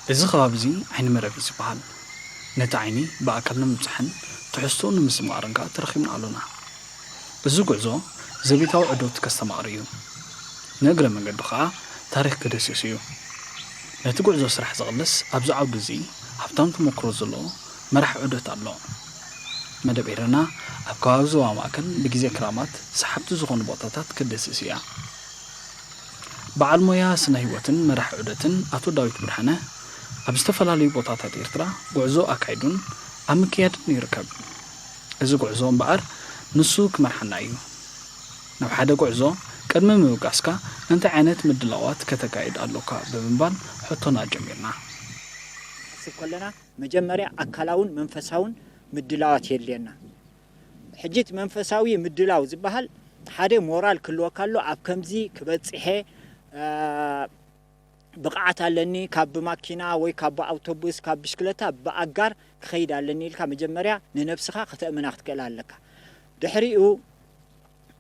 إذا خابزي عين مربي سبحان نتعيني بأكلنا مبزحن تحسون مسمى أرنقا ترخيم علونا إذا قعزو زبيتاو عدوت كستماريو نقرأ من قدخا تاريخ كدسيسيو نتقعزو سرح زغلس أبزو عودزي حبتان تموكروزلو مرح عدوت الله مدبيرنا أبقاوزو وماكن بجزي كرامات سحبتو زغون بوطاتات كدسيسيا بعد مويا سنهيوتن مرح عدوتن أتو داويت برحنه أبستفلالي بوطاتات إرترا قعزو أكايدون أمكياد نيركب إذا قعزو مبقر نسوك مرحنايو نو حدا قعزو قدم موقاسكا انت عينت مدلاوات كتقايد ألوكا بمبال حطونا جميلنا حسب كلنا مجمريا أكلاون منفساون مدلاوات يلينا حجيت منفساوي مدلاو زبهال حدا مورال كلو كالو أب كمزي كبتصحي بقعت علني كاب ماكينة وي كاب أوتوبوس كاب بشكلتا بأجار خيد علني لك مجمريا لنفسها ختأمنا ختكلا لك دحريو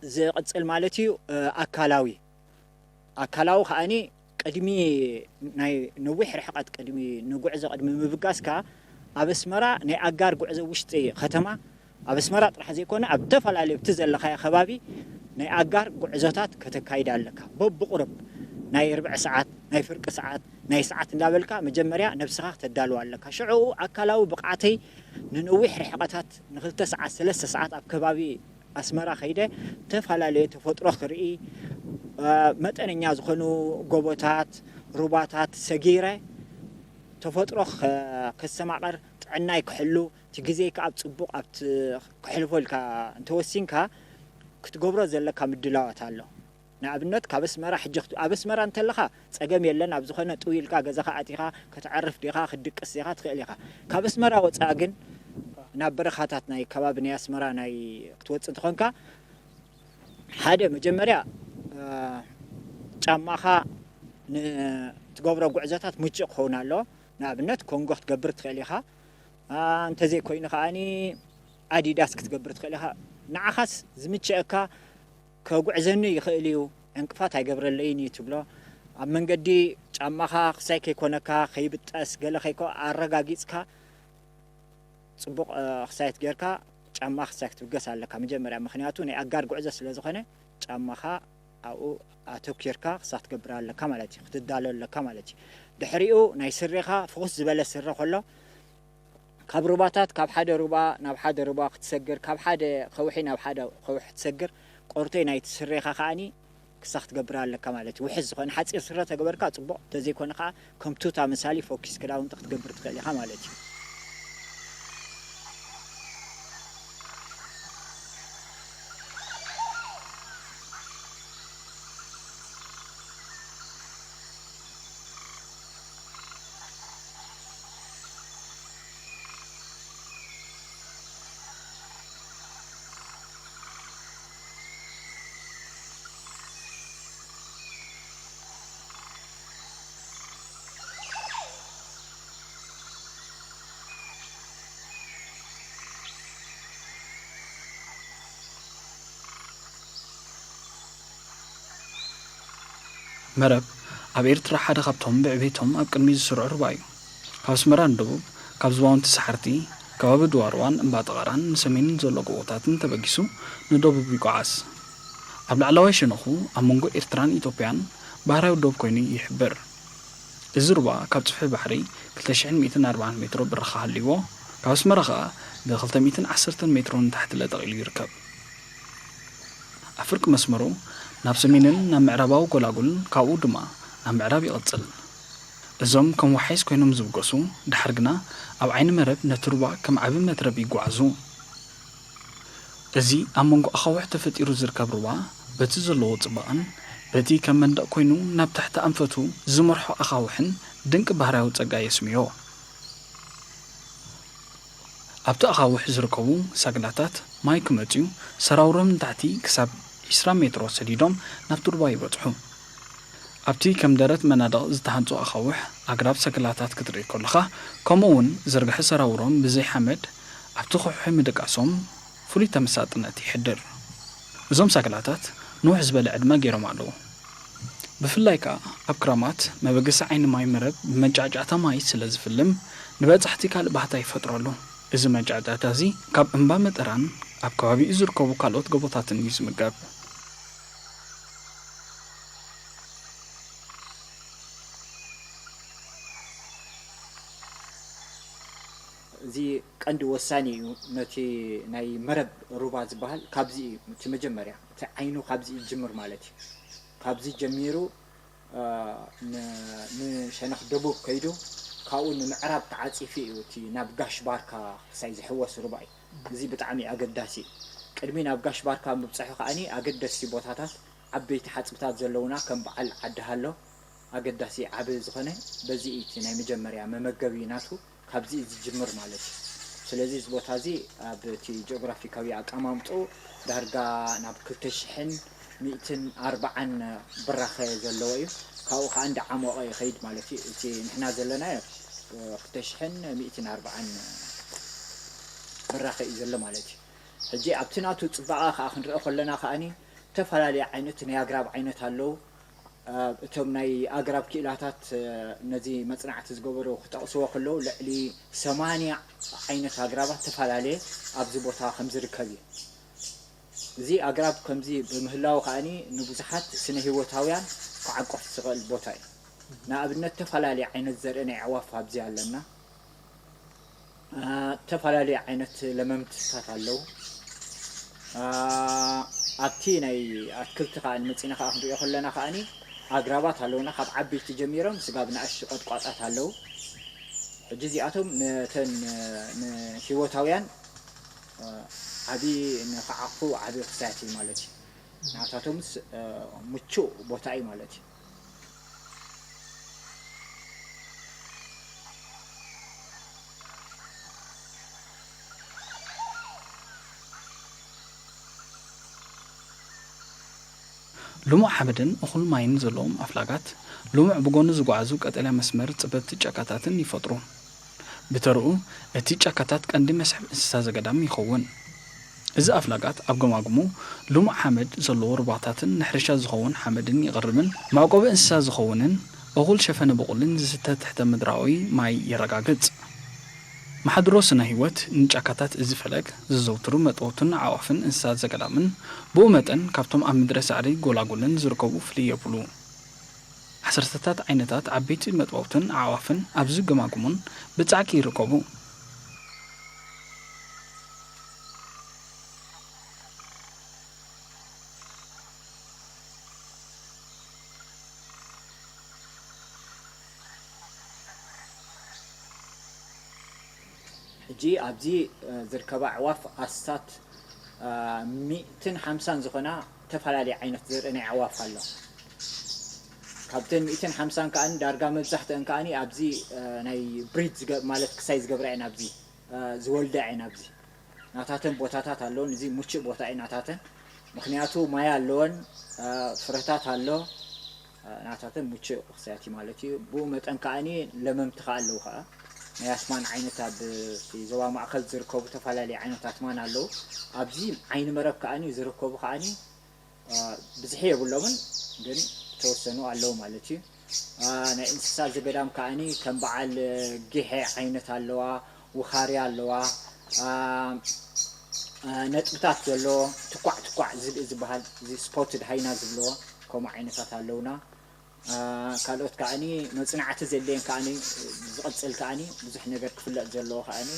زي قصل مالتي أكلاو خاني قدمي ناي نوح رحقت قدمي نقعز قدمي مبقاسكا أبسمرا ناي أجار قعز وشتي ختمة أبسمرا طرح زي كونه أبتفل عليه بتزل لخيا خبابي ناي أجار قعزتات كتكايد لك بقرب ناي 4 ساعات ناي فرق ساعات ناي ساعات ندابلكا مجمريا نفسها تدالو لك شعو أكلاو بقعتي ننوح رحقتات نخلت ساعات 3 ساعات أبكبابي أسمرا خيدة تفعل تفطر خرئي متأني يازخنو جوبوتات روباتات سجيرة تفطر كالسماعر عنا يكحلو تجزيك أبت صبق أبت كحلفول كتوسين كتجبر زلك كمدلاوات الله نعبنت كابسمرا حجخت أبسمرا أنت لخا سجم يلنا أبزخنا طويل كجزخة عتيخا كتعرف ديخا خدك السياحات خيليخا كابسمرا وتساجن نابر خاتاتنا كبابني أسمرا ناي كتوت انتخونكا حدا مجمريا جامعها تقبرو قعزاتات مجق خونا له نابنت كونغوخ تقبر تخليها انت زي كوين خاني اديداس كتقبر تخليها نعخس زمتشاكا كقعزني يخليو انقفات هيقبر ليني تبلو من قدي جامعها خسايك يكونكا خيبتاس قال خيكو ارغاغيصكا صبق خسايت غيركا ጫማ خسايت ትገስ አለካ መጀመሪያ ምክንያቱ ናይ አጋር ጉዕዘ ስለዝኾነ ጫማኻ አው አተኩርካ خسات ገብር አለካ ማለት እዩ ክትዳለ አለካ ማለት እዩ ድሕሪኡ ናይ ስሪኻ ፍኹስ ዝበለ ስሪ ከሎ ካብ ሩባታት ካብ ሓደ ሩባ ናብ ሓደ ሩባ ክትሰግር ካብ ሓደ ኸውሒ ናብ ሓደ ኸውሒ ክትሰግር ቆርቶይ ናይ ስሪኻ ኻኒ ክሳት ገብር አለካ ማለት እዩ ውሕዝ ዝኾነ ሓፂር ስረ ተገበርካ ጽቡቕ ተዘይኮነ ኻ ከምቱታ ምሳሊ ፎከስ ክዳውን ክትገብር ትኽእል ኢኻ ማለት እዩ مرب عبير ترى حدا خبطهم بعبيتهم أبقى سرعة رباعي كاسمران دبوب كابزوان تسحرتي كباب دواروان بعد غران نسمين زلوا قوتاتن تبجسو ندوب بيقعس قبل علاوي شنخو أمونجو إرتران إثيوبيان بحر ودوب كويني يحبر الزربا كابتفح بحري 240 متر برخها الليو كاسمرخا دخلت 210 متر تحت الأدغيل يركب أفرق مسمرو نفس مينن نام عرباو قلاقل كاو دما نام عربي قتل الزوم كم وحيس كوينم زوجسو دحرقنا أو عين مرب نتربا كم عبي مترب يقعزو أزي أمونغو أخوح تفتيرو زركب ربا بتزلو طبقا بتي كم من دا كوينو ناب تحت أنفتو زمرحو أخوحن دنك بهراو تقا يسميو أبتا أخوح زركبو ساقلاتات مايكو متيو سراورم تحتي كساب 20 متر سديدهم نفتربا يبطحو أبتي كم درت منادق زتحنتو أخوح أقرب سكلاتات كتري كلها كمون زرقح سراورهم بزي حمد أبتو خوحي مدقاسهم فولي تمساتنا تيحدر زوم سكلاتات نوح زبال عدما جيرو معلو ብፍላይ ከዓ ኣብ ክራማት መበገሲ ዓይኒ ማይ መረብ ብመጫዕጫዕታ ማይ ስለ ዝፍልም ንበጻሕቲ ካልእ ባህታ ይፈጥረሉ። እዚ መጫዕጫዕታ እዚ ካብ እምባ መጠራን ኣብ ከባቢኡ ዝርከቡ ካልኦት ጎቦታትን እዩ ዝምገብ። እዚ ቀንዲ ወሳኒ እዩ ነቲ ናይ መረብ ሩባ ዝበሃል ካብዚ እቲ መጀመርያ እቲ ዓይኑ ካብዚ ይጅምር ማለት እዩ ካብዚ ጀሚሩ ንሸነኽ ደቡብ ከይዱ ካብኡ ንምዕራብ ተዓፂፉ እዩ እቲ ናብ ጋሽ ባርካ ክሳይ ዝሕወስ ሩባ እዩ እዚ ብጣዕሚ ኣገዳሲ ቅድሚ ናብ ጋሽ ባርካ ምብፅሑ ከዓኒ ኣገደስቲ ቦታታት ዓበይቲ ሓፅብታት ዘለውና ከም በዓል ዓዲ ሃሎ ኣገዳሲ ዓብ ዝኾነ በዚ እቲ ናይ መጀመርያ መመገቢ ናቱ ካብዚ ዝጅምር ማለት እዩ ስለዚ እዚ ቦታ እዚ ኣብ እቲ ጂኦግራፊካዊ ኣቀማምጡ ዳርጋ ናብ 2140 ብራኸ ዘለዎ እዩ ካብኡ ከዓ እንዳዓመቐ ይኸይድ ማለት እዩ እቲ ንሕና ዘለና 2140 ብራኸ እዩ ዘሎ ማለት እዩ ሕጂ ኣብቲ ናቱ ፅባቐ ከዓ ክንሪኦ ከለና ከዓኒ ተፈላለየ ዓይነት ናይ ኣግራብ ዓይነት ኣለው እቶም ናይ ኣግራብ ክኢላታት ነዚ መጽናዕቲ ዝገበሩ ክጠቕስዎ ከለው ልዕሊ 80 ዓይነት ኣግራባት ተፈላለየ ኣብዚ ቦታ ከም ዝርከብ እዩ እዚ ኣግራብ ከምዚ ብምህላው ከዓኒ ንብዙሓት ስነ ህይወታውያን ክዓቆፍ ዝኽእል ቦታ እዩ ንኣብነት ተፈላለየ ዓይነት ዘርኢ ናይ ኣዕዋፍ ኣብዚ ኣለና ተፈላለየ ዓይነት ለመምትታት ኣለው ኣብቲ ናይ ኣትክልቲ ከዓ ንመፂና ከዓ ክንሪኦ ከለና ከዓኒ ኣግራባት ኣለውና ካብ ዓበይቲ ጀሚሮም ስጋብ ንኣሽ ቆጥቋጣት ኣለው ሕጂ እዚኣቶም ነተን ንሂወታውያን ዓቢ ንኽዓቕፉ ዓቢ ክሳያት እዩ ማለት እዩ ናታቶምስ ምቹእ ቦታ እዩ ማለት እዩ ልሙዕ ሓመድን እኹል ማይን ዘለዎም ኣፍላጋት ልሙዕ ብጎኑ ዝጓዓዙ ቀጠልያ መስመር ጽበት ጫካታትን ይፈጥሩ ብተርኡ እቲ ጫካታት ቀንዲ መስሕብ እንስሳ ዘገዳም ይኸውን እዚ ኣፍላጋት ኣብ ገማግሙ ልሙዕ ሓመድ ዘለዎ ሩባታትን ንሕርሻ ዝኸውን ሓመድን ይቐርብን ማዕቆቢ እንስሳ ዝኸውንን እኹል ሸፈነ በቑልን ዝስተ ትሕተ ምድራዊ ማይ የረጋግጽ ማሕድሮ ስነ ህይወት ንጫካታት እዚ ፈለግ ዝዘውትሩ መጥወቱን ዓዋፍን እንስሳት ዘገዳምን ብኡ መጠን ካብቶም ኣብ ምድረ ሳዕሪ ጎላጉልን ዝርከቡ ፍልይ የብሉ ዓሰርተታት ዓይነታት ዓበይቲ መጥወቱን ዓዋፍን ኣብዚ ገማግሙን ብጻዕቂ ይርከቡ ሕጂ ኣብዚ ዝርከባ ኣዕዋፍ ኣስታት 150 ዝኾና ተፈላለየ ዓይነት ዘርኢ ናይ ኣዕዋፍ ኣሎ ካብተን 150 ከዓኒ ዳርጋ መብዛሕትአን ከዓኒ ኣብዚ ናይ ብሪድ ማለት ክሳይ ዝገብራ እየን ኣብዚ ዝወልዳ እየን ኣብዚ ናታተን ቦታታት ኣለውን እዚ ምቹእ ቦታ እዩ ናታተን ምክንያቱ ማይ ኣለወን ፍረታት ኣሎ ናታተን ምቹእ ክሳያት ማለት እዩ ብኡ መጠን ከዓኒ ለመምቲ ከዓ ኣለዉ ከዓ ናይ ኣስማን ዓይነታት ዞባ ማእከል ዝርከቡ ተፈላለየ ዓይነታት ኣስማን ኣለዉ ኣብዚ ዓይኒ መረብ ከዓኒ ዝርከቡ ከዓኒ ብዙሕ የብሎምን ግን ተወሰኑ ኣለዉ ማለት እዩ ናይ እንስሳ ዘገዳም ከዓኒ ከም በዓል ጊሐ ዓይነት ኣለዋ ውኻርያ ኣለዋ ነጥብታት ዘሎ ትኳዕ ዝበሃል እዚ ስፖትድ ሃይና ዝብለዎ ከምኡ ዓይነታት ኣለውና ካልኦት ከዓኒ መጽናዕቲ ዘድልየን ከዓኒ ዝቕጽል ከዓኒ ብዙሕ ነገር ክፍለጥ ዘለዎ ከዓኒ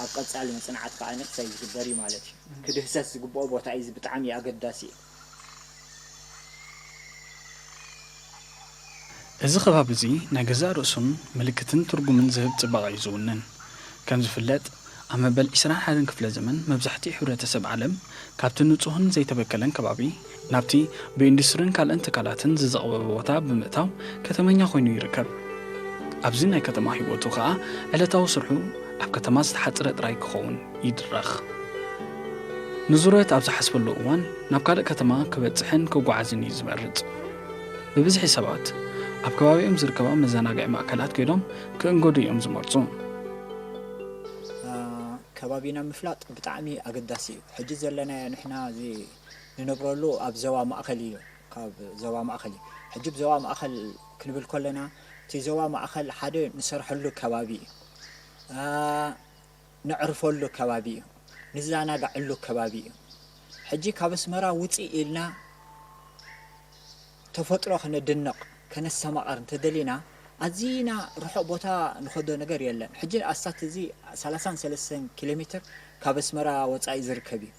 ኣብ ቀጻሊ መጽናዕቲ ከዓኒ ክሳይ ዝግበር እዩ ማለት እዩ ክድህሰስ ዝግብኦ ቦታ እዩ ብጣዕሚ ኣገዳሲ እዩ እዚ ከባቢ እዚ ናይ ገዛ ርእሱን ምልክትን ትርጉምን ዝህብ ጽባቐ እዩ ዝውንን ከም ዝፍለጥ ኣብ መበል 21 ክፍለ ዘመን መብዛሕትኡ ሕብረተሰብ ዓለም ካብቲ ንጹህን ዘይተበከለን ከባቢ ናብቲ ብኢንዱስትሪን ካልእን ትካላትን ዝዘቕበበ ቦታ ብምእታው ከተመኛ ኮይኑ ይርከብ ኣብዚ ናይ ከተማ ህይወቱ ከዓ ዕለታዊ ስርሑ ኣብ ከተማ ዝተሓፅረ ጥራይ ክኸውን ይድረኽ ንዙረት ኣብ ዝሓስበሉ እዋን ናብ ካልእ ከተማ ክበፅሕን ክጓዓዝን እዩ ዝመርጽ ብብዝሒ ሰባት ኣብ ከባቢኦም ዝርከባ መዘናግዒ ማእከላት ከይዶም ክእንገዱ እዮም ዝመርጹ ከባቢና ምፍላጥ ብጣዕሚ ኣገዳሲ እዩ ሕጂ ዘለና ንሕና እዚ ንነብረሉ ኣብ ዞባ ማእከል እዩ ካብ ዞባ ማእከል حجب زوا مأخل كنبل كلنا تي زوا مأخل حدا نسرح له كبابي نعرف له كبابي نزانا قاعد له كبابي حجي كابس مرا وطي إلنا تفطرو خنا دنق كان السماء تدلينا أزينا روحو بوتا نخدو نجار يلا حجي أسات زي 33 كيلومتر كابس مرا وطي زركبي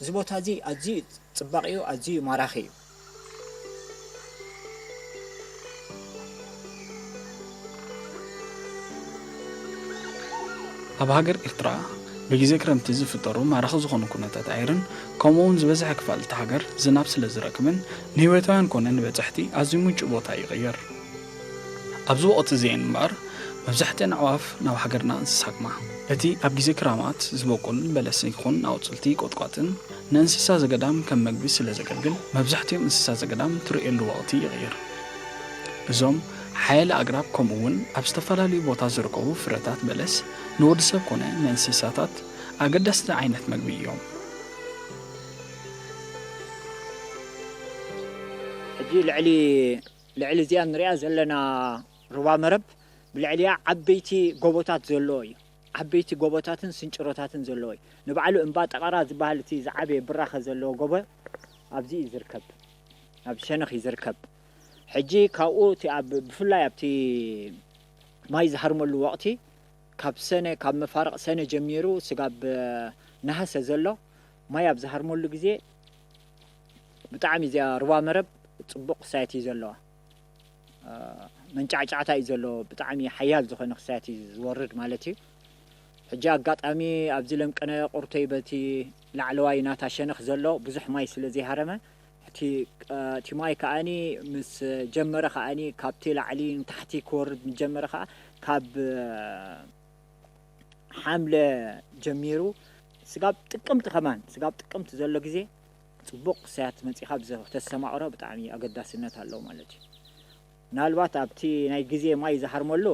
زبوتا زي أزي صباقيو أزي مراخي ኣብ ሃገር ኤርትራ ብግዜ ክረምቲ ዝፍጠሩ ማራኺ ዝኾኑ ኩነታት ኣየርን ከምኡውን ዝበዝሐ ክፋል እቲ ሃገር ዝናብ ስለ ዝረክብን ንሂወታውያን ኮነ ንበጻሕቲ ኣዝዩ ምቹእ ቦታ ይቕየር ኣብዚ ወቕቲ እዚአን እምበር መብዛሕትአን ኣዕዋፍ ናብ ሃገርና ዝሳክማ እቲ ኣብ ግዜ ክራማት ዝበቁልን በለስ ይኹን ኣውፅልቲ ቆጥቋጥን ንእንስሳ ዘገዳም ከም መግቢ ስለ ዘገልግል መብዛሕትኦም እንስሳ ዘገዳም ትርእየሉ ወቕቲ ይቕየር እዞም ሓያለ ኣግራብ ከምኡውን ኣብ ዝተፈላለዩ ቦታ ዝርከቡ ፍረታት በለስ ንወዲ ሰብ ኮነ ንእንስሳታት ኣገዳስቲ ዓይነት መግቢ እዮም ሕጂ ልዕሊ እዚኣ ንሪኣ ዘለና ሩባ መረብ ብልዕሊያ ዓበይቲ ጎቦታት ዘለዎ እዩ ዓበይቲ ጎቦታትን ስንጭሮታትን ዘለዎ እዩ ንባዕሉ እምባ ጠቐራ ዝበሃል እቲ ዝዓበየ ብራኸ ዘለዎ ጎቦ ኣብዚ እዩ ዝርከብ ኣብ ሸነኽ እዩ ዝርከብ ሕጂ ካብኡ ብፍላይ ኣብቲ ማይ ዝሃርመሉ ወቕቲ ካብ መፋረቕ ሰነ ጀሚሩ ስጋብ ነሃሰ ዘሎ ማይ ኣብ ዝሃርመሉ ግዜ ብጣዕሚ እዚኣ ሩባ መረብ ፅቡቕ ክሳየት እዩ ዘለዋ መንጫዕጫዕታ እዩ ዘለዎ ብጣዕሚ ሓያል ዝኾነ ክሳየት እዩ ዝወርድ ማለት እዩ ሕጂ ኣጋጣሚ ኣብዚ ለምቀነ ቁርተይ በቲ ላዕለዋይ ናታ ሸነኽ ዘሎ ብዙሕ ማይ ስለ ዘይሃረመ እቲ ማይ ከዓኒ ምስ ጀመረ ከዓኒ ካብቲ ላዕሊ ንታሕቲ ክወርድ ጀመረ ከዓ ካብ ሓምለ ጀሚሩ ስጋብ ጥቅምቲ ከማን ስጋብ ጥቅምቲ ዘሎ ግዜ ፅቡቕ ክሳያት መፂኻ ብተሰማዕሮ ብጣዕሚ ኣገዳስነት ኣለዎ ማለት እዩ ምናልባት ኣብቲ ናይ ግዜ ማይ ዝሃርመሉ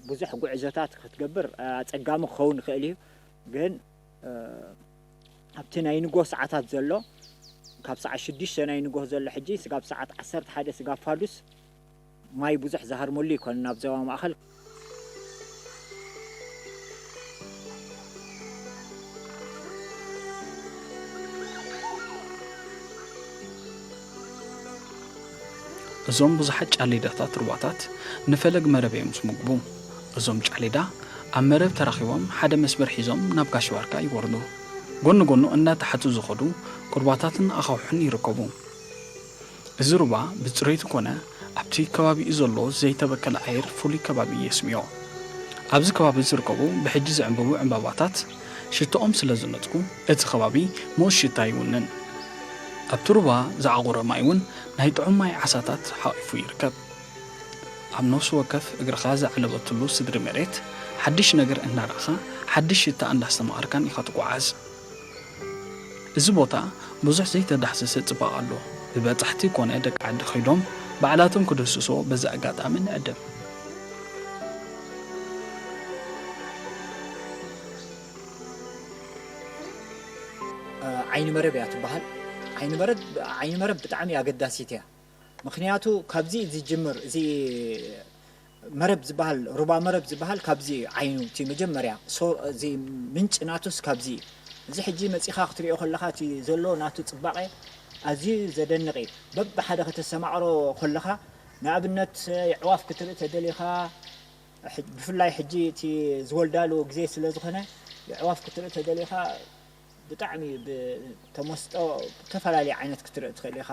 ብዙሕ ጉዕዞታት ክትገብር ኣፀጋሚ ክኸውን ይኽእል እዩ ግን ኣብቲ ናይ ንጎ ሰዓታት ዘሎ ካብ ሰዓት 6 ናይ ንጎ ዘሎ ሕጂ ስጋብ ሰዓት 11 ስጋብ ፋሉስ ማይ ብዙሕ ዝሃርመሉ ይኮን ናብ ዞባ ማእኸል እዞም ብዙሓት ጫሌዳታት ሩባታት ንፈለግ መረብ እዮም ዝምግቡ እዞም ጫሌዳ ኣብ መረብ ተራኺቦም ሓደ መስመር ሒዞም ናብ ጋሽባርካ ይወርዱ ጎኑ ጎኑ እናተሓቱ ዝኸዱ ቁርባታትን ኣኻውሕን ይርከቡ እዚ ሩባ ብፅሬቱ ኮነ ኣብቲ ከባቢኡ ዘሎ ዘይተበከለ ኣየር ፍሉይ ከባቢ የስምዮ ኣብዚ ከባቢ ዝርከቡ ብሕጂ ዘዕንበቡ ዕምባባታት ሽቶኦም ስለ ዝነጥቁ እቲ ከባቢ ሞት ሽታ ይውንን ኣብቲ ሩባ ዝዓቑረ ማይ እውን ናይ ጥዑም ማይ ዓሳታት ሓቂፉ ይርከብ ኣብ ነፍሲ ወከፍ እግርኻ ዘዕለበትሉ ስድሪ መሬት ሓድሽ ነገር እናረእኻ ሓድሽ ሽታ እንዳስተማቕርካን ኢኻ ትጓዓዝ እዚ ቦታ ብዙሕ ዘይተዳሕሰሰ ፅባቐ ኣሎ ብበጻሕቲ ኮነ ደቂ ዓዲ ኸይዶም በዓላቶም ክደስሶ በዚ ኣጋጣሚ ንዕድም ዓይኒ መረብ እያ ትበሃል ዓይኒ መረብ ብጣዕሚ ኣገዳሲት እያ ምክንያቱ ካብዚ ዝጅምር እዚ መረብ ዝበሃል ሩባ መረብ ዝበሃል ካብዚ ዓይኑ እቲ መጀመርያ እዚ ምንጭ ናቱስ ካብዚ እዚ ሕጂ መፂኻ ክትሪኦ ከለኻ እቲ ዘሎ ናቱ ፅባቐ ኣዝዩ ዘደንቕ እዩ በብሓደ ከተሰማዕሮ ከለኻ ንኣብነት ኣዕዋፍ ክትርኢ ተደሊኻ ብፍላይ ሕጂ እቲ ዝወልዳሉ ግዜ ስለ ዝኾነ ኣዕዋፍ ክትርኢ ተደሊኻ ብጣዕሚ ብተመስጦ ተፈላለየ ዓይነት ክትርኢ ትኽእል ኢኻ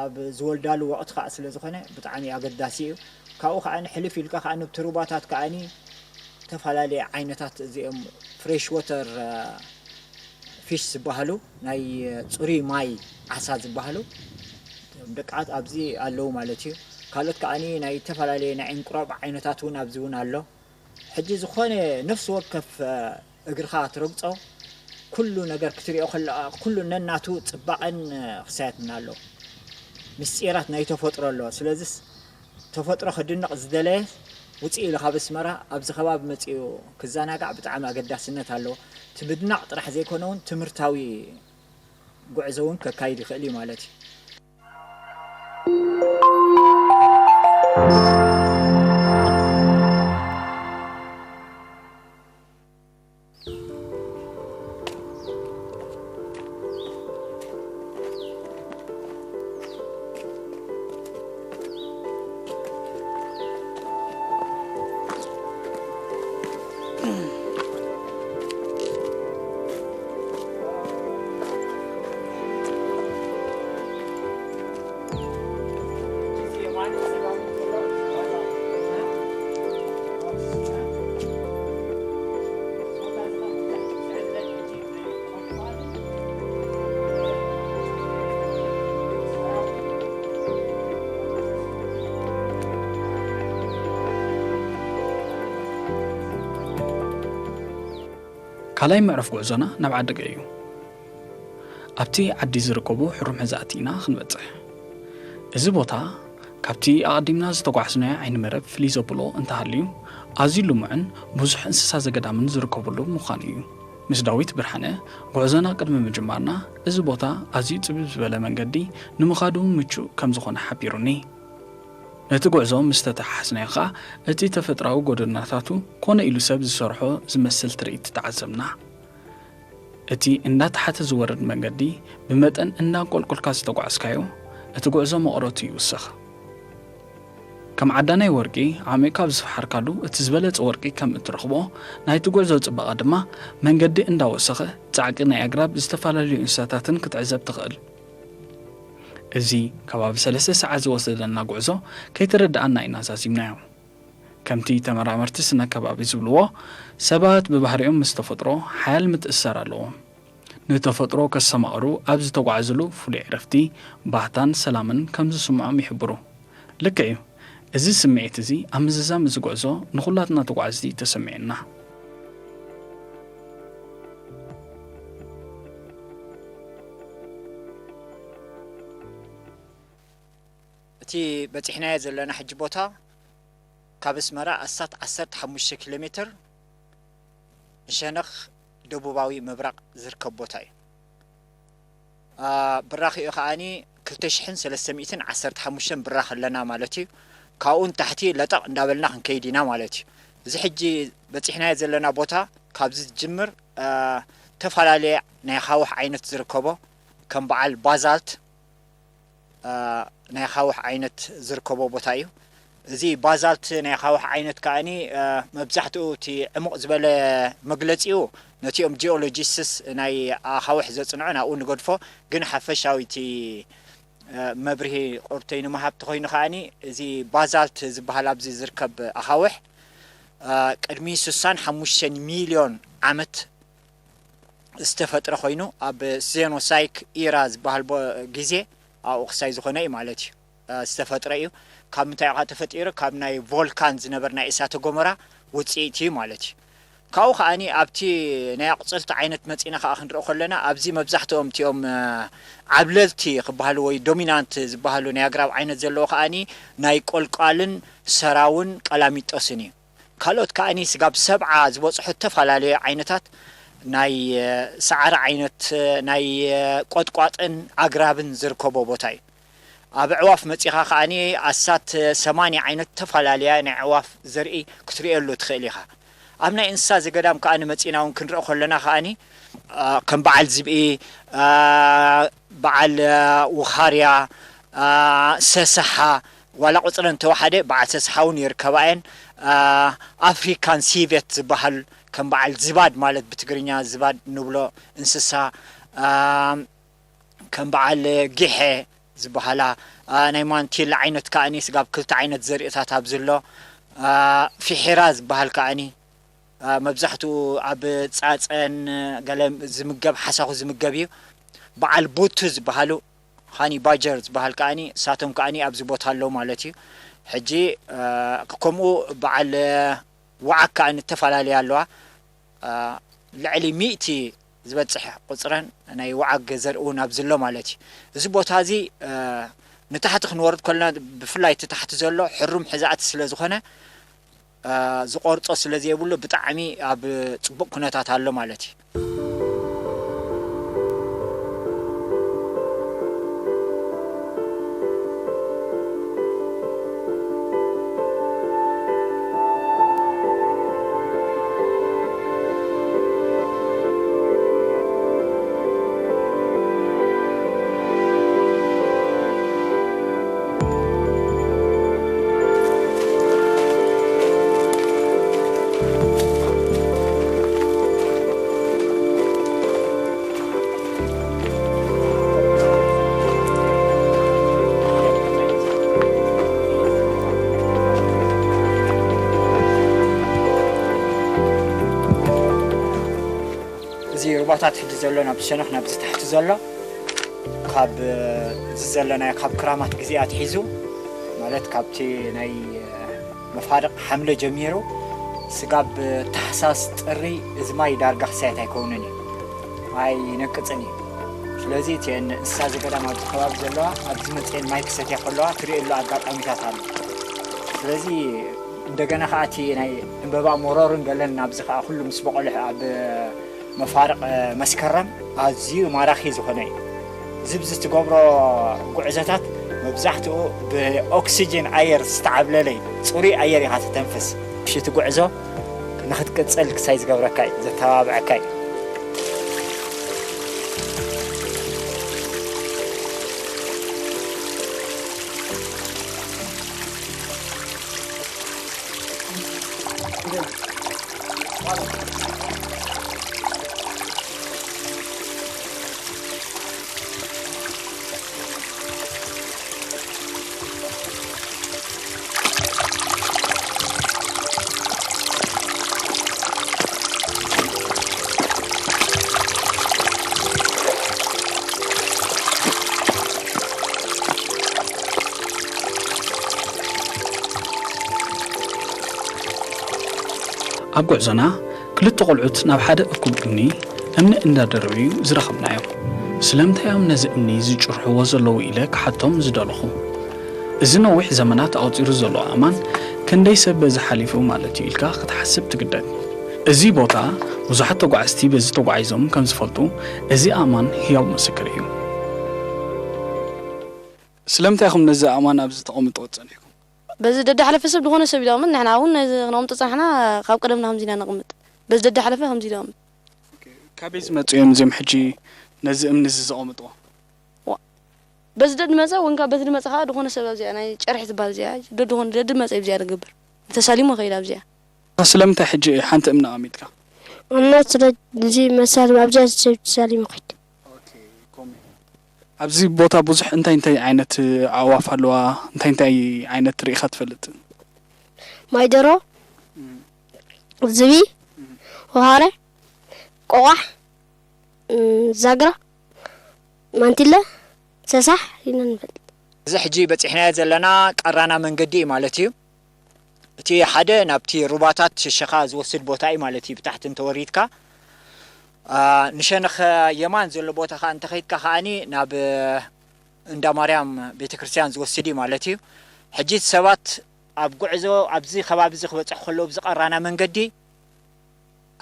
ኣብ ዝወልዳሉ ወቕት ከዓ ስለ ዝኾነ ብጣዕሚ ኣገዳሲ እዩ ካብኡ ከዓኒ ሕልፍ ኢልካ ከዓ ነብቲ ሩባታት ከዓኒ ተፈላለየ ዓይነታት እዚኦም ፍሬሽ ወተር ፊሽ ዝበሃሉ ናይ ፅሩይ ማይ ዓሳ ዝበሃሉ ደቃት ኣብዚ ኣለዉ ማለት እዩ ካልኦት ከዓኒ ናይ ተፈላለየ ናይ ዕንቁራብ ዓይነታት እውን ኣብዚ እውን ኣሎ ሕጂ ዝኾነ ነፍሲ ወከፍ እግርኻ ትረግፆ ኩሉ ነገር ክትሪኦ ከለኻ ኩሉ ነናቱ ፅባቐን ክሳየትና ኣሎ ምስጢራት ናይ ተፈጥሮ ኣሎ ስለዚ ተፈጥሮ ክድንቕ ዝደለየ ውፅእ ኢሉ ካብ ኣስመራ ኣብዚ ከባቢ መፂኡ ክዘናጋዕ ብጣዕሚ ኣገዳስነት ኣለዎ እቲ ምድናቕ ጥራሕ ዘይኮነ እውን ትምህርታዊ ጉዕዞ እውን ከካይድ ይኽእል እዩ ማለት እዩ ካልኣይ ምዕራፍ ጉዕዞና ናብ ዓደገ እዩ ኣብቲ ዓዲ ዝርከቡ ሕሩም ሕዛእቲና ክንበጽሕ እዚ ቦታ ካብቲ ኣቐዲምና ዝተጓዓዝናዮ ዓይኒ መረብ ፍልይ ዘብሎ እንተሃልዩ ኣዝዩ ልሙዕን ብዙሕ እንስሳ ዘገዳምን ዝርከብሉ ምዃኑ እዩ ምስ ዳዊት ብርሃነ ጉዕዞና ቅድሚ ምጅማርና እዚ ቦታ ኣዝዩ ጽብብ ዝበለ መንገዲ ንምኻዱ ምቹእ ከም ዝኾነ ሓቢሩኒ ነቲ ጉዕዞ ምስ ተተሓሓዝናዮ ኸኣ እቲ ተፈጥራዊ ጎደናታቱ ኮነ ኢሉ ሰብ ዝሰርሖ ዝመስል ትርኢት ተዓዘብና እቲ እንዳተሓተ ዝወርድ መንገዲ ብመጠን እንዳቆልቆልካ ዝተጓዓዝካዮ እቲ ጉዕዞ መቕረቱ ይውስኽ ከም ዓዳናይ ወርቂ ዓሚቕካ ብዝፈሓርካሉ እቲ ዝበለጸ ወርቂ ከም እትረኽቦ ናይቲ ጉዕዞ ጽባቐ ድማ መንገዲ እንዳወሰኸ ጻዕቂ ናይ ኣግራብ ዝተፈላለዩ እንስሳታትን ክትዕዘብ ትኽእል እዚ ከባቢ 3 ሰዓት ዝወሰደና ጉዕዞ ከይተረድኣና ኢና ዛዚምናዮ ከምቲ ተመራመርቲ ስነ ከባቢ ዝብልዎ ሰባት ብባህሪኦም ምስ ተፈጥሮ ሓያል ምትእስሳር ኣለዎም ንተፈጥሮ ከሰማቕሩ ኣብ ዝተጓዓዝሉ ፍሉይ ዕረፍቲ ባህታን ሰላምን ከም ዝስምዖም ይሕብሩ ልክ እዩ እዚ ስምዒት እዚ ኣብ ምዝዛም እዚ ጉዕዞ ንኹላትና ተጓዓዝቲ ተሰሚዕና እቲ በፂሕናዮ ዘለና ሕጂ ቦታ ካብ ኣስመራ ኣሳት 15 ኪሎ ሜትር ሸነኽ ደቡባዊ ምብራቕ ዝርከብ ቦታ እዩ ብራኺኡ ኸኣኒ 2315 ብራኽ ኣለና ማለት እዩ ካብኡን ታሕቲ ለጠቕ እንዳበልና ክንከይድ ኢና ማለት እዩ እዚ ሕጂ በፂሕናዮ ዘለና ቦታ ካብዚ ዝጅምር ተፈላለየ ናይ ኻውሕ ዓይነት ዝርከቦ ከም በዓል ባዛልት ናይ ኻውሕ ዓይነት ዝርከቦ ቦታ እዩ እዚ ባዛልት ናይ ኻውሕ ዓይነት ከኣኒ መብዛሕትኡ እቲ ዕሙቕ ዝበለ መግለፂኡ ነቲኦም ጂኦሎጂስትስ ናይ ኣኻውሕ ዘጽንዑ ናብኡ ንገድፎ ግን ሓፈሻዊ እቲ መብርሂ ቆርተይ ንምሃብ ተኾይኑ ከኣኒ እዚ ባዛልት ዝበሃል ኣብዚ ዝርከብ ኣኻውሕ ቅድሚ 65 ሚልዮን ዓመት ዝተፈጥረ ኮይኑ ኣብ ሴኖሳይክ ኢራ ዝበሃል ግዜ ኣብኡ ክሳይ ዝኾነ እዩ ማለት እዩ ዝተፈጥረ እዩ ካብ ምንታይ ኻ ተፈጢሩ ካብ ናይ ቮልካን ዝነበር ናይ እሳተ ገሞራ ውፅኢት እዩ ማለት እዩ ካብኡ ከኣኒ ኣብቲ ናይ ኣቝፅልቲ ዓይነት መፂና ከዓ ክንሪኦ ከለና ኣብዚ መብዛሕትኦም እቲኦም ዓብለልቲ ክበሃሉ ወይ ዶሚናንት ዝበሃሉ ናይ ኣግራብ ዓይነት ዘለዎ ከኣኒ ናይ ቆልቋልን ሰራውን ቀላሚጦስን እዩ ካልኦት ከኣኒ ስጋብ 70 ዝበፅሑ ተፈላለዩ ዓይነታት ናይ ሰዓሪ ዓይነት ናይ ቆጥቋጥን ኣግራብን ዝርከቦ ቦታ እዩ ኣብ ዕዋፍ መፂኻ ከኣኒ ኣሳት 80 ዓይነት ተፈላለያ ናይ ዕዋፍ ዘርኢ ክትሪእየሉ ትኽእል ኢኻ ኣብ ናይ እንስሳ ዘገዳም ከኣኒ መፂና እውን ክንሪኦ ከለና ከኣኒ ከም በዓል ዝብኢ በዓል ውኻርያ ሰሰሓ ዋላ ቁፅረን ተዋሓደ በዓል ሰሰሓ እውን ይርከባየን ኣፍሪካን ሲቬት ዝበሃል ከም በዓል ዝባድ ማለት ብትግርኛ ዝባድ ንብሎ እንስሳ ከም በዓል ጊሐ ዝበሃላ ናይ ማንቲል ዓይነት ከኣኒ ስጋብ ክልተ ዓይነት ዘርእታት ኣብ ዘሎ ፊሒራ ዝበሃል ከኣኒ መብዛሕትኡ ኣብ ጻጸን ገለ ዝምገብ ሓሳኹ ዝምገብ እዩ በዓል ቡቱ ዝበሃሉ ኻኒ ባጀር ዝበሃል ከኣኒ ሳቶም ከኣኒ ኣብዚ ቦታ ኣለው ማለት እዩ ሕጂ ከምኡ በዓል ዋዓክ ከኣኒ ተፈላለዩ ኣለዋ ልዕሊ 100 ዝበፅሕ ቁፅረን ናይ ዋዓግ ዘርኢ እውን ኣብ ዘሎ ማለት እዩ እዚ ቦታ እዚ ንታሕቲ ክንወርድ ከለና ብፍላይ ትታሕቲ ዘሎ ሕሩም ሕዛእቲ ስለ ዝኾነ ዝቆርጾ ስለ ዘይብሉ ብጣዕሚ ኣብ ጽቡቕ ኩነታት ኣሎ ማለት እዩ ሩባታት ሕጂ ዘለና ብሸነኽ ናብ ዝተሕቲ ዘሎ ካብ ዘለና ካብ ክራማት ግዜያት ሒዙ ማለት ካብቲ ናይ መፋርቕ ሓምለ ጀሚሩ ስጋብ ታሕሳስ ጥሪ እዚ ማይ ዳርጋ ክሳየት ኣይከውንን እዩ ኣይነቅፅን እዩ ስለዚ እቲ እንስሳ ዘገዳም ኣብዚ ከባቢ ዘለዋ ኣብዚ መፅአን ማይ ክሰትያ ከለዋ ትሪእሉ ኣጋጣሚታት ኣሎ ስለዚ እንደገና ከዓ እቲ ናይ ዕምበባ መሮርን ገለን ናብዚ ከዓ ኩሉ ምስ በቆልሕ ኣብ መፋርቕ መስከረም ኣዝዩ ማራኺ ዝኾነ እዩ እዚ ብዚ ትገብሮ ጉዕዞታት መብዛሕትኡ ብኦክሲጅን ኣየር ዝተዓብለለ እዩ ፅሩይ ኣየር ኢኻ ትተንፍስ ሽቲ ጉዕዞ ንኽትቅፅል ክሳይ ዝገብረካ እዩ ዘተባብዐካ እዩ ኣብ ጉዕዞና ክልተ ቆልዑት ናብ ሓደ እኩብ እምኒ እንዳደረብዩ ዝረኸብናዮም ስለምንታዮም ነዚ እምኒ ዝጭርሕዎ ዘለዉ ኢለ ክሓቶም ዝደለኹ እዚ ነዊሕ ዘመናት ኣውፂሩ ዘሎ ኣእማን ክንደይ ሰብ በዚ ሓሊፉ ማለት እዩ ኢልካ ክትሓስብ ትግደድ እዚ ቦታ ብዙሓት ተጓዓዝቲ በዚ ተጓዒዞም ከም ዝፈልጡ እዚ ኣእማን ህያው ምስክር እዩ ስለምንታይ ኢኹም ነዚ ኣእማን ኣብዚ ተቐምጦ ፀኒሕኩም بس دد حلفة سب دخون سب دامن نحن عون نوم تصحنا خاب قدمنا هم زينا نقمت بس دد حلفة هم زي دامن كابيز ما تيم زي محجي نزم نزز قمطوا بس دد مسا وإنك بس دد مسا دخون سب زي أنا شرح زبال زي دخون دد مسا بزي أنا قبر تساليم وخير بزي سلمت حجي حنت امنا عميدك أنا ترى زي مسال ما بجاز تساليم وخير ኣብዚ ቦታ ብዙሕ እንታይ ዓይነት ኣዕዋፍ ኣለዋ እንታይ ዓይነት ርኢኻ ትፈልጥ ማይ ደሮ ዝቢ ወሃረ ቆቋሕ ዛግራ ማንቲላ ሰሳሕ ኢና ንፈልጥ እዚ ሕጂ በፂሕናዮ ዘለና ቀራና መንገዲ ማለት እዩ እቲ ሓደ ናብቲ ሩባታት ሸኻ ዝወስድ ቦታ እዩ ማለት እዩ ብታሕቲ እንተወሪድካ نشانخ يمان زل بوتا خان تخيت كخاني ناب اندا مريم بيت كريستيان زوسدي مالتي حجيت سبات اب غعزو ابزي خباب زي خبصح خلو بزقرانا منغدي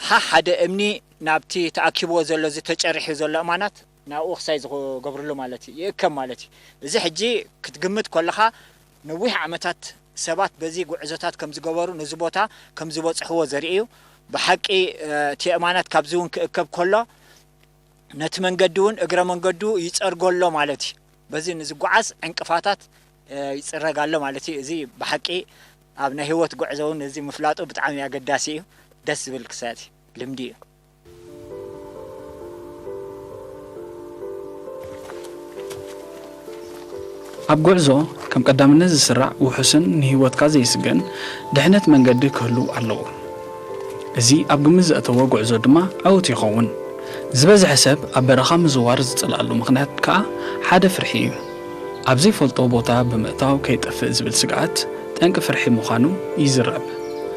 ها حدا امني نابتي تاكيبو زلو زي تچرخي زلو امانات نا اوخساي زغ غبرلو مالتي يكم مالتي زي حجي كتغمت كلها نوح عمتات سبات بزي غعزوتات كم زغبرو نزي بوتا كم زبصحو زريو بحقي تي امانات كابزون كب كله نت منقدون اقرا منقدو يصرغلو مالتي بزي نزغعاس انقفاتات يصرغالو مالتي زي بحقي ابنا هيوت غعزون زي مفلاطو بطعم ياقداسي دس بالكساتي لمدي ኣብ ጉዕዞ ከም ቀዳምነት ዝስራዕ ውሕስን ንህይወትካ ዘይስገን ድሕነት መንገዲ ክህሉ ኣለዎ እዚ ኣብ ግምት ዘእተወ ጉዕዞ ድማ ዓውት ይኸውን ዝበዝሐ ሰብ ኣብ በረኻ ምዝዋር ዝፅላሉ ምክንያት ከዓ ሓደ ፍርሒ እዩ ኣብ ዘይፈልጦ ቦታ ብምእታው ከይጠፍእ ዝብል ስግኣት ጠንቂ ፍርሒ ምዃኑ ይዝረብ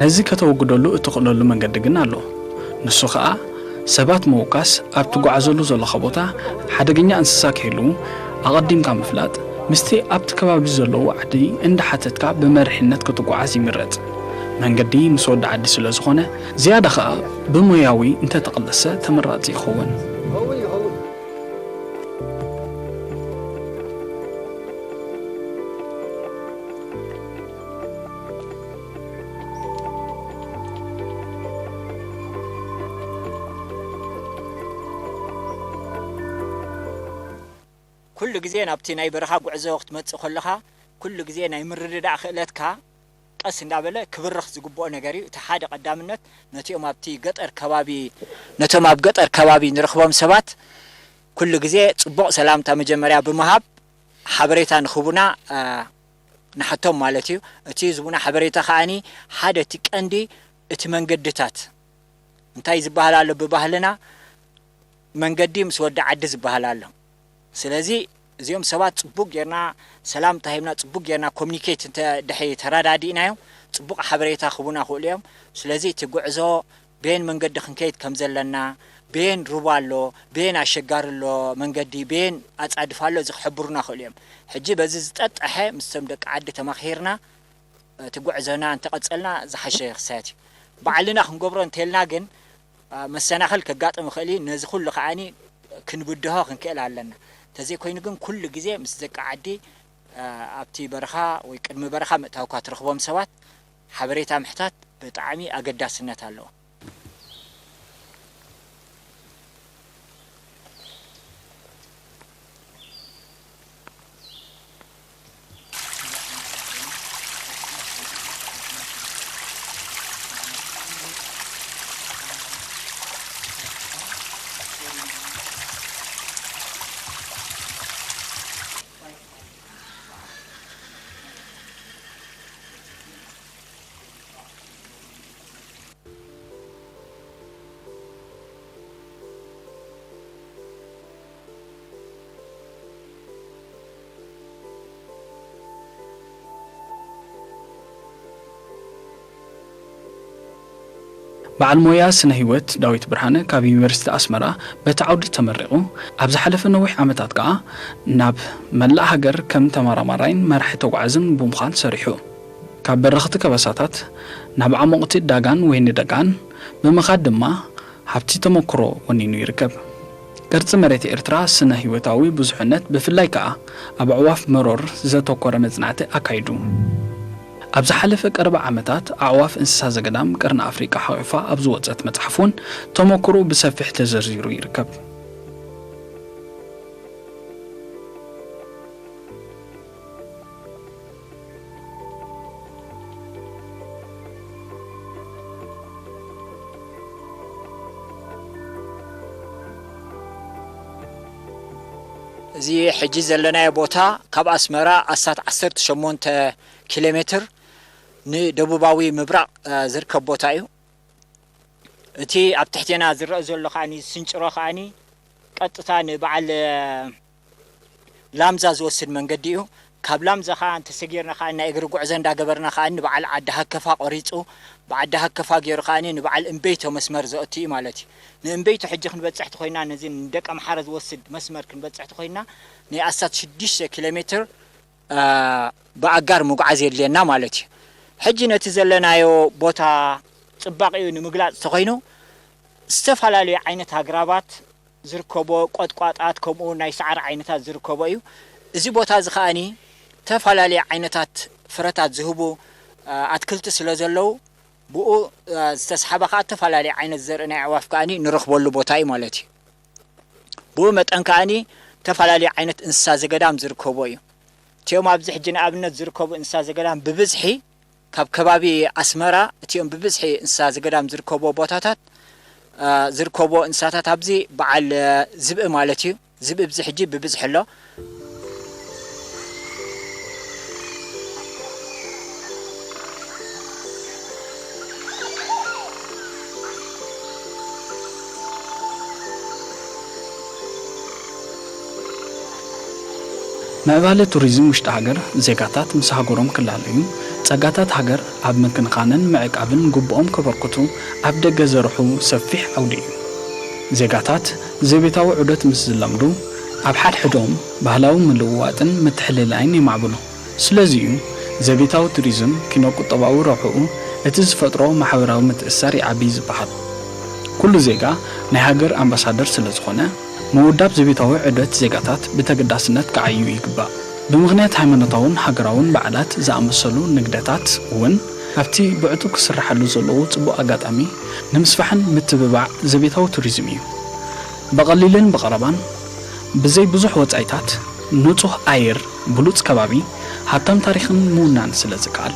ነዚ ከተወግደሉ እትኽእለሉ መንገዲ ግን ኣሎ ንሱ ከዓ ሰባት መውቃስ ኣብ ትጓዓዘሉ ዘለኻ ቦታ ሓደገኛ እንስሳ ክህሉ ኣቐዲምካ ምፍላጥ ምስቲ ኣብቲ ከባቢ ዘለዉ ዓዲ እንዳሓተትካ ብመርሕነት ክትጓዓዝ ይምረጽ መንገዲ ምስ ወዲ ዓዲ ስለ ዝኾነ ዝያዳ ከዓ ብሞያዊ እንተተቐለሰ ተመራፂ ይኸውን كل جزء نبتي ناي برخا قعزة وقت متسخلها كل جزء ناي مرد خلتك قص نابله كبرخ زقبو نجاري تحاد قدام النت نتيوم أبتي قطر كبابي نتيوم أب قطر كبابي نرخبهم سبات كل جزء صباح سلام تمجمريا بمهاب حبريتا نخبونا نحطهم مالتيو أتي زبونا حبريتا خاني حدا تكندي اتمنقدتات انتاي زبهلا لو ببهلنا منقدي مسود عدز بهالله سلازي زيوم سبات صبوق جرنا سلام تهيمنا صبوق جرنا كوميونيكيت انت دحي ترادادينا يوم صبوق حبريتا خبونا خو اليوم سلازي تقعزو بين منقد خنكيت كمزلنا بين روبالو بين اشغارلو منقدي بين اصادفالو زخبرنا خو اليوم حجي بزي زططحه مستمدق عد تمخيرنا تقعزنا انت قصلنا زحشه خساتي بعلنا خنقبرو انتلنا جن مسناخل كغاطم خلي نز كل خاني كنبدها خنكل علنا تزي كوينكم كل غزي مسزق عدي ابتي برخا وي قدم برخا متاوكا ترخبوم سبات حبريتا محتات بطعمي اقداسنت الله بعد مويا سنة هيوت داويت برهانة كاب يونيفرسيتي أسمرا بتعود تمرقو أبز حلف نوح عمتات قاع ناب ملا هجر كم تمرمرين مرح توعزن بمخان سريحو كاب برخت كبساتات ناب عمقت داغان وين داغان بمخدم ما حبتي تمكرو ونينو يركب قرص مريت إرترا سنة هيوتاوي بزحنت بفلاي كاع أب عواف مرور زتوكر مزنعته أكايدو أبز حلفك 4 عمتات أعواف إنسا زقدام قرن أفريقيا حقيفة أبز وزات متحفون تمكرو بسفح تزرزيرو يركب زي حجز لنا بوتا كاب أسمرا أسات 18 كيلومتر ندبوباوي مبرق زركب بوتايو تي اب تحتنا زرق زلو خاني سنچرو خاني قطتا بعل لامزا زوسد منقديو كاب لامزا خان تسجيرنا خان اجر غعزن دا غبرنا خان بعل عدها كفا قريصو بعدها كفا غير خاني بعل امبيتو مسمر زوتي مالتي نمبيتو حجي خنبصحت خوينا نزي ندق امحرز وسد مسمر كنبصحت خوينا ني اسات 6 كيلومتر باغار مغعز يلنا مالتي حجي نتزلنايو بوتا صباقيو نمغلاص تخوينو استفالالي عينت اغرابات زركبو قطقاطات كمو ناي سعر عينتات زركبو ايو ازي بوتا زخاني تفالالي عينتات فرتات زهبو اتكلت سلازلو بو استسحبخا تفالالي عينت زرنا عواف كاني نرخبولو بوتاي مالتي بو متن كاني تفالالي عينت انسا زغدام زركبو ايو تيوم ابزح جنا ابنت زركبو انسا زغدام ببزحي كاب كبابي أسمرا تيوم ببزحي إنسا زقدام زركوبو بوتاتات زركوبو إنساتات هبزي بعل زبق مالتي زبق بزح جيب ببزح له معبالة توريزم وشت هاجر زيقاتات مساقورهم كلاليو تساقاتات هاجر عب ممكن خانن معك عبن قبقهم كبرقتو عبد جزرحو سفيح عوديو زيقاتات زيبتاو عودت مسزلمدو عب حد حدوم بهلاو ملوواتن متحللين يمعبلو سلازيو زيبتاو توريزم كينوكو طباو روحو اتز فترو محاوراو متأساري عبيز بحض كل زيقا نهاجر أمباسادر سلازخونه موداب زبيتاوي عدت زيغاتات بتقداسنت كعيو يقبا بمغنيات هايمانوتاون حقراون بعدات زامسلو نقدتات ون هفتي بعتو كسرحلو زلو صبو اغاطامي نمسفحن متببع زبيتاو توريزم يو بقليلن بقربان بزي بزح وصايتات نصح اير بلوص كبابي حتى تاريخن مونان سلازقال